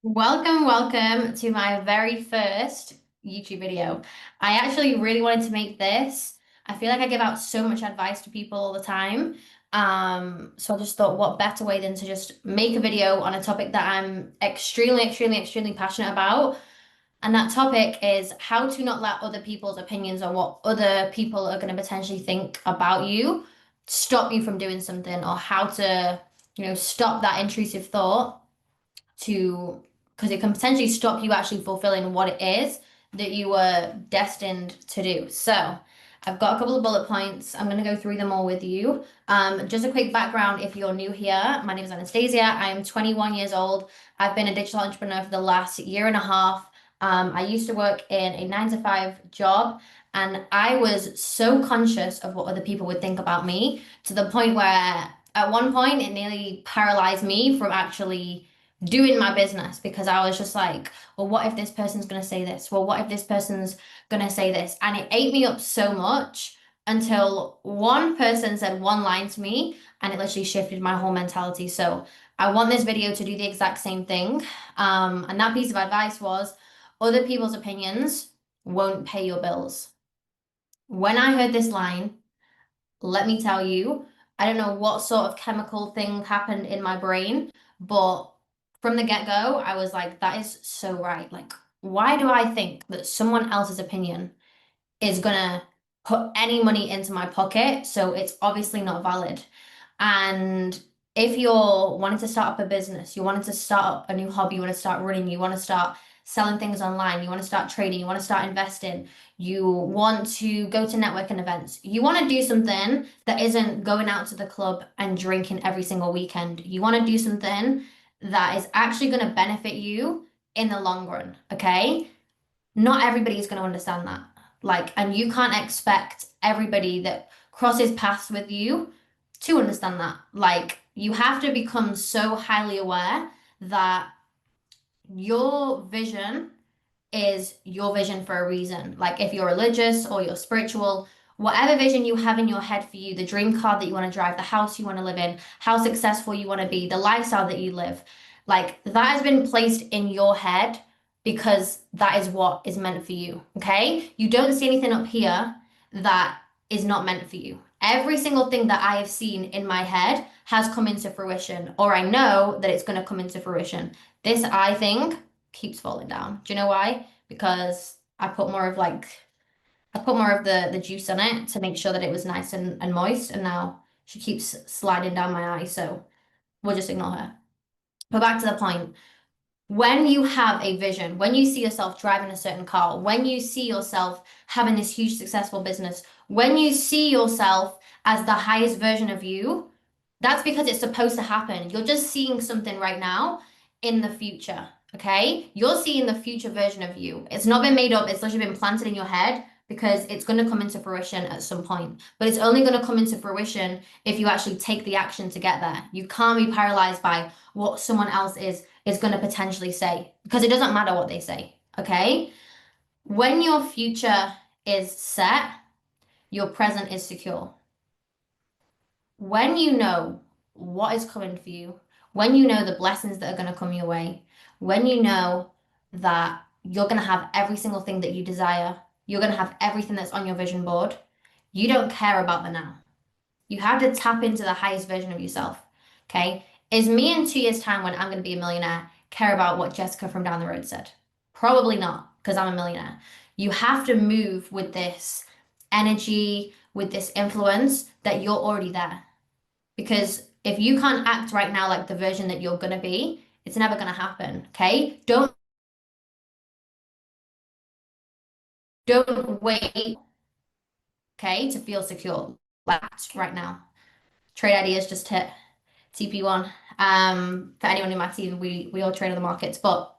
Welcome to my very first YouTube video. I actually really wanted to make this. I feel like I give out so much advice to people all the time. So I just thought, what better way than to just make a video on a topic that I'm extremely passionate about. And that topic is how to not let other people's opinions or what other people are going to potentially think about you stop you from doing something, or how to, stop that intrusive thought to because it can potentially stop you actually fulfilling what it is that you were destined to do. So, I've got a couple of bullet points. I'm going to go through them all with you. Just a quick background if you're new here. My name is Anastasia. I am 21 years old. I've been a digital entrepreneur for the last year and a half. I used to work in a 9 to 5 job, and I was so conscious of what other people would think about me to the point where at one point it nearly paralyzed me from actually doing my business, because I was just like, well, what if this person's going to say this? Well, what if this person's going to say this? And it ate me up so much until one person said one line to me, and it literally shifted my whole mentality. So I want this video to do the exact same thing. And that piece of advice was other people's opinions won't pay your bills. When I heard this line, let me tell you, I don't know what sort of chemical thing happened in my brain, but from the get-go, I was like, that is so right. Like, why do I think that someone else's opinion is gonna put any money into my pocket? So it's obviously not valid. And if you're wanting to start up a business, you wanted to start up a new hobby, you want to start running, you want to start selling things online, you want to start trading, you want to start investing, you want to go to networking events, you want to do something that isn't going out to the club and drinking every single weekend. You want to do something that is actually going to benefit you in the long run, okay? Not everybody is going to understand that. Like, and you can't expect everybody that crosses paths with you to understand that. Like, you have to become so highly aware that your vision is your vision for a reason. Like, if you're religious or you're spiritual, whatever vision you have in your head for you, the dream car that you want to drive, the house you want to live in, how successful you want to be, the lifestyle that you live, like that has been placed in your head because that is what is meant for you. Okay? You don't see anything up here that is not meant for you. Every single thing that I have seen in my head has come into fruition, or I know that it's going to come into fruition. This, I think, keeps falling down. Do you know why? Because I put more of the juice on it to make sure that it was nice and moist, and now she keeps sliding down my eye, so we'll just ignore her. But back to the point. When you have a vision, when you see yourself driving a certain car, when you see yourself having this huge successful business, when you see yourself as the highest version of you, that's because it's supposed to happen. You're just seeing something right now in the future, okay? You're seeing the future version of you. It's not been made up, it's literally been planted in your head because it's going to come into fruition at some point. But it's only going to come into fruition if you actually take the action to get there. You can't be paralyzed by what someone else is going to potentially say, because it doesn't matter what they say, okay? When your future is set, your present is secure. When you know what is coming for you, when you know the blessings that are going to come your way, when you know that you're going to have every single thing that you desire, you're going to have everything that's on your vision board, you don't care about the now. You have to tap into the highest version of yourself. Okay? Is me in 2 years' time, when I'm going to be a millionaire, care about what Jessica from down the road said? Probably not, because I'm a millionaire. You have to move with this energy, with this influence that you're already there. Because if you can't act right now like the version that you're going to be, it's never going to happen. Okay? Don't wait, okay, to feel secure. Like right now. Trade ideas just hit TP1. For anyone in my team, we all trade on the markets. But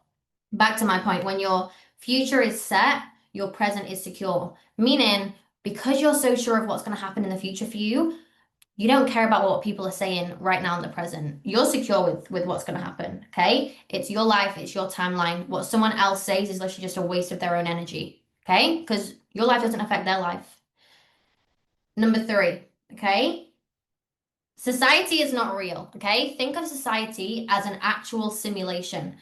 back to my point, when your future is set, your present is secure. Meaning, because you're so sure of what's going to happen in the future for you, you don't care about what people are saying right now in the present. You're secure with what's going to happen. Okay? It's your life, it's your timeline. What someone else says is literally just a waste of their own energy. Okay? Because your life doesn't affect their life. Number three, okay? Society is not real, okay? Think of society as an actual simulation.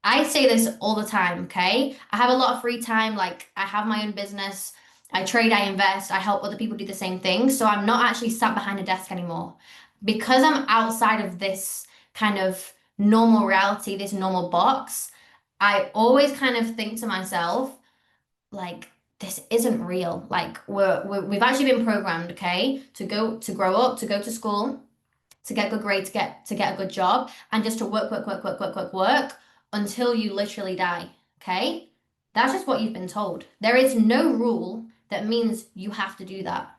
I say this all the time, okay? I have a lot of free time. Like, I have my own business. I trade, I invest, I help other people do the same thing. So I'm not actually sat behind a desk anymore. Because I'm outside of this kind of normal reality, this normal box, I always kind of think to myself, like, this isn't real. Like, we've actually been programmed, okay, to grow up, to go to school, to get good grades, to get a good job, and just to work, work, work, work, work, work, work until you literally die. Okay? That's just what you've been told. There is no rule that means you have to do that,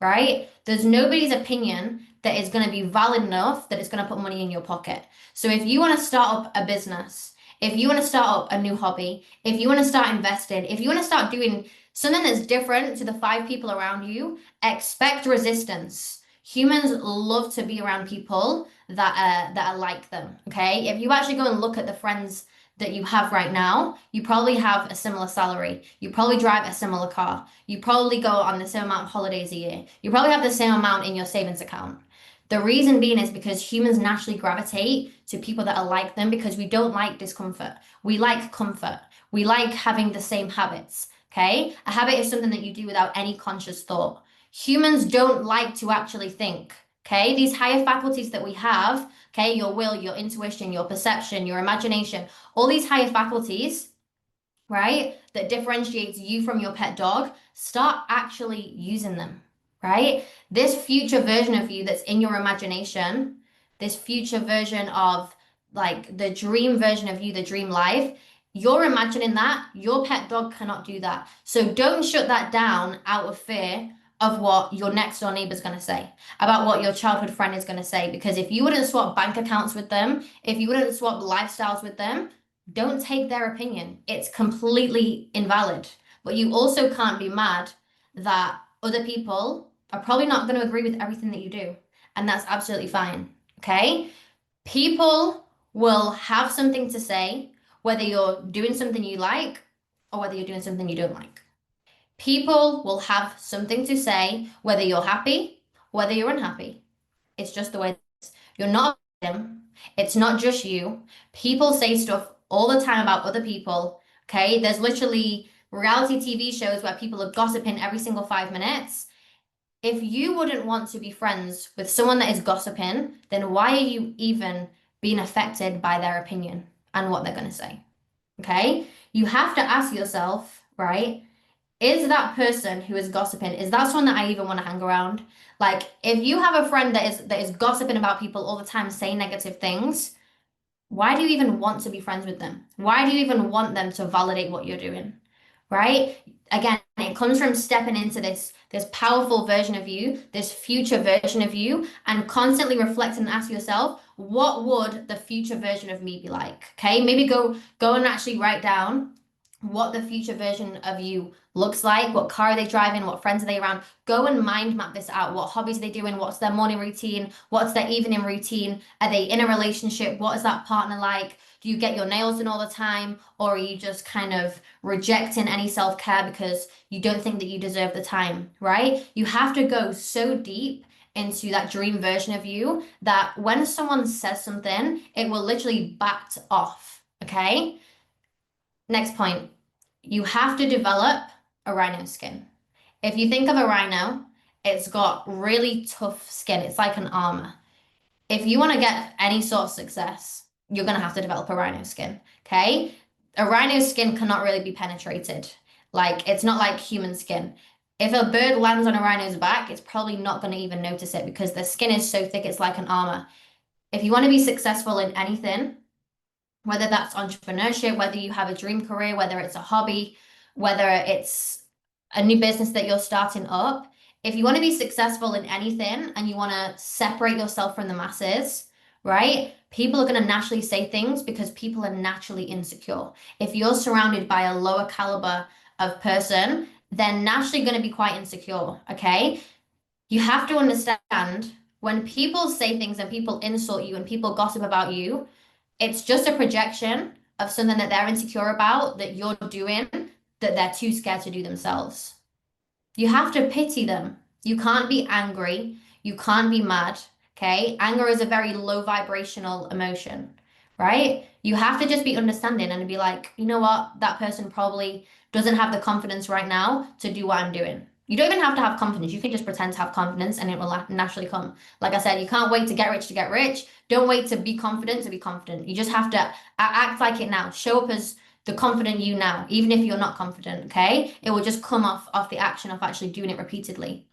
right? There's nobody's opinion that is going to be valid enough that it's going to put money in your pocket. So if you want to start up a business, if you want to start up a new hobby, if you want to start investing, if you want to start doing something that's different to the five people around you, expect resistance. Humans love to be around people that are like them. Okay. If you actually go and look at the friends that you have right now, you probably have a similar salary. You probably drive a similar car. You probably go on the same amount of holidays a year. You probably have the same amount in your savings account. The reason being is because humans naturally gravitate to people that are like them because we don't like discomfort. We like comfort. We like having the same habits. Okay. A habit is something that you do without any conscious thought. Humans don't like to actually think. Okay. These higher faculties that we have, okay, your will, your intuition, your perception, your imagination, all these higher faculties, right, that differentiates you from your pet dog, start actually using them, right? This future version of you that's in your imagination, this future version of like the dream version of you, the dream life, you're imagining that. Your pet dog cannot do that. So don't shut that down out of fear of what your next door neighbor's going to say, about what your childhood friend is going to say. Because if you wouldn't swap bank accounts with them, if you wouldn't swap lifestyles with them, don't take their opinion. It's completely invalid. But you also can't be mad that other people are probably not going to agree with everything that you do. And that's absolutely fine. Okay? People will have something to say, whether you're doing something you like or whether you're doing something you don't like. People will have something to say, whether you're happy, whether you're unhappy. It's just the way it is. You're not them. It's not just you. People say stuff all the time about other people. Okay. There's literally reality TV shows where people are gossiping every single 5 minutes. If you wouldn't want to be friends with someone that is gossiping, then why are you even being affected by their opinion and what they're going to say? Okay. You have to ask yourself, right? Is that person who is gossiping, is that someone that I even want to hang around? Like, if you have a friend that is gossiping about people all the time, saying negative things, why do you even want to be friends with them? Why do you even want them to validate what you're doing? Right? Again, it comes from stepping into this powerful version of you, this future version of you, and constantly reflecting and ask yourself, what would the future version of me be like? Okay, maybe go and actually write down what the future version of you looks like, what car are they driving, what friends are they around. Go and mind map this out. What hobbies are they doing? What's their morning routine? What's their evening routine? Are they in a relationship? What is that partner like? Do you get your nails done all the time? Or are you just kind of rejecting any self-care because you don't think that you deserve the time, right? You have to go so deep into that dream version of you that when someone says something, it will literally back off, okay? Next point, you have to develop a rhino skin. If you think of a rhino, it's got really tough skin. It's like an armor. If you want to get any sort of success, you're going to have to develop a rhino skin. Okay? A rhino skin cannot really be penetrated. Like, it's not like human skin. If a bird lands on a rhino's back, it's probably not going to even notice it because the skin is so thick, it's like an armor. If you want to be successful in anything, whether that's entrepreneurship, whether you have a dream career, whether it's a hobby, whether it's a new business that you're starting up, if you want to be successful in anything and you want to separate yourself from the masses, right? People are going to naturally say things because people are naturally insecure. If you're surrounded by a lower caliber of person, they're naturally going to be quite insecure, okay? You have to understand when people say things and people insult you and people gossip about you, it's just a projection of something that they're insecure about that you're doing that they're too scared to do themselves. You have to pity them. You can't be angry. You can't be mad. Okay. Anger is a very low vibrational emotion, right? You have to just be understanding and be like, you know what, that person probably doesn't have the confidence right now to do what I'm doing. You don't even have to have confidence. You can just pretend to have confidence and it will naturally come. Like I said, you can't wait to get rich to get rich. Don't wait to be confident to be confident. You just have to act like it now. Show up as the confident you now, even if you're not confident, okay? It will just come off the action of actually doing it repeatedly.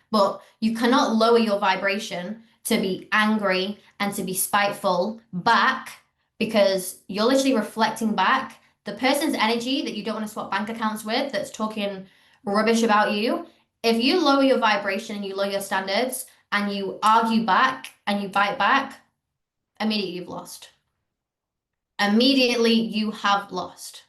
But you cannot lower your vibration to be angry and to be spiteful back because you're literally reflecting back the person's energy that you don't want to swap bank accounts with that's talking rubbish about you. If you lower your vibration and you lower your standards and you argue back and you bite back, immediately you've lost. Immediately you have lost.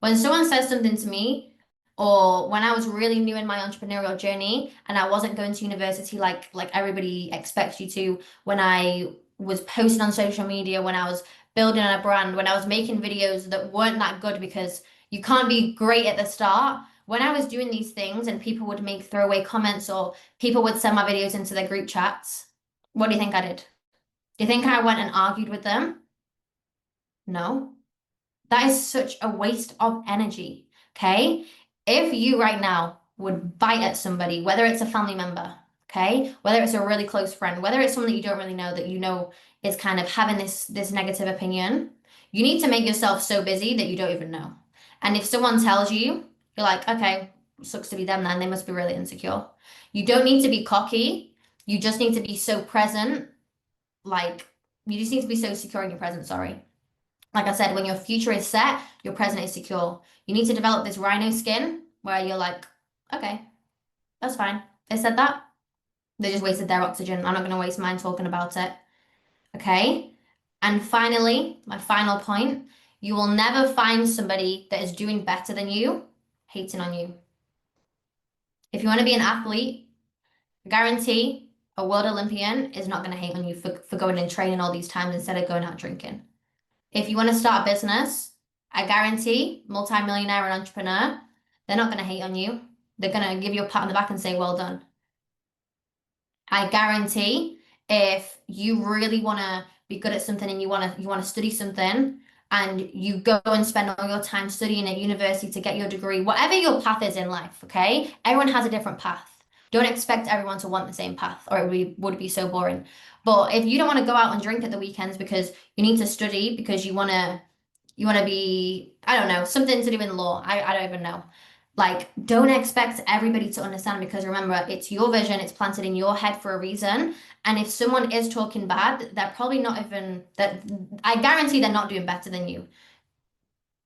When someone says something to me, or when I was really new in my entrepreneurial journey and I wasn't going to university like everybody expects you to, when I was posting on social media, when I was building a brand, when I was making videos that weren't that good because you can't be great at the start. When I was doing these things and people would make throwaway comments or people would send my videos into their group chats, what do you think I did? Do you think I went and argued with them? No. That is such a waste of energy. Okay. If you right now would bite at somebody, whether it's a family member, okay, whether it's a really close friend, whether it's someone that you don't really know that you know is kind of having this negative opinion, you need to make yourself so busy that you don't even know. And if someone tells you, you're like, okay, sucks to be them then, they must be really insecure. You don't need to be cocky. You just need to be so present, like you just need to be so secure in your presence, sorry. Like I said, when your future is set, your present is secure. You need to develop this rhino skin where you're like, okay, that's fine. They said that. They just wasted their oxygen. I'm not going to waste mine talking about it. Okay. And finally, my final point, you will never find somebody that is doing better than you hating on you. If you want to be an athlete, I guarantee a world Olympian is not going to hate on you for going and training all these times instead of going out drinking. If you want to start a business, I guarantee multi-millionaire and entrepreneur, they're not going to hate on you. They're going to give you a pat on the back and say, well done. I guarantee if you really want to be good at something and you want to study something and you go and spend all your time studying at university to get your degree, whatever your path is in life, okay? Everyone has a different path. Don't expect everyone to want the same path or would be so boring. But if you don't want to go out and drink at the weekends because you need to study because you want to be, I don't know, something to do in law. I don't even know. Like, don't expect everybody to understand because remember, it's your vision, it's planted in your head for a reason. And if someone is talking bad, they're probably not even that I guarantee they're not doing better than you.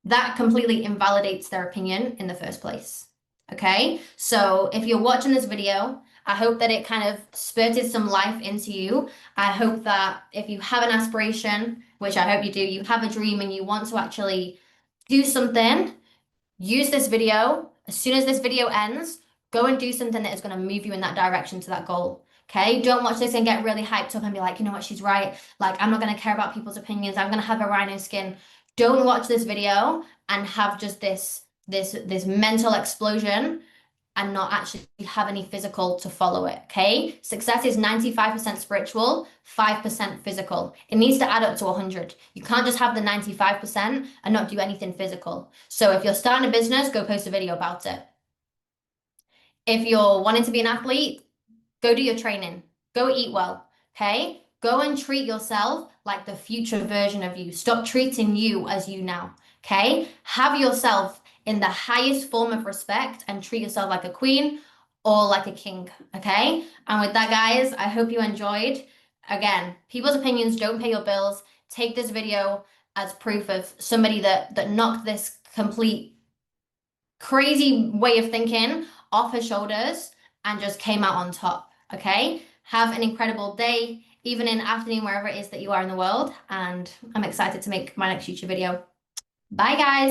That completely invalidates their opinion in the first place. Okay? So if you're watching this video, I hope that it kind of spurted some life into you. I hope that if you have an aspiration, which I hope you do, you have a dream and you want to actually do something, use this video. As soon as this video ends, go and do something that is going to move you in that direction to that goal. Okay, don't watch this and get really hyped up and be like, you know what, she's right. Like, I'm not going to care about people's opinions. I'm going to have a rhino skin. Don't watch this video and have just this mental explosion and not actually have any physical to follow it. Okay, success is 95% spiritual, 5% physical. It needs to add up to 100. You can't just have the 95% and not do anything physical. So if you're starting a business, go post a video about it. If you're wanting to be an athlete, go do your training. Go eat well. Okay? Go and treat yourself like the future version of you. Stop treating you as you now. Okay? Have yourself in the highest form of respect and treat yourself like a queen or like a king. Okay? And with that, guys, I hope you enjoyed. Again, people's opinions don't pay your bills. Take this video as proof of somebody that knocked this complete crazy way of thinking off her shoulders and just came out on top. Okay? Have an incredible day, evening, afternoon, wherever it is that you are in the world. And I'm excited to make my next YouTube video. Bye, guys.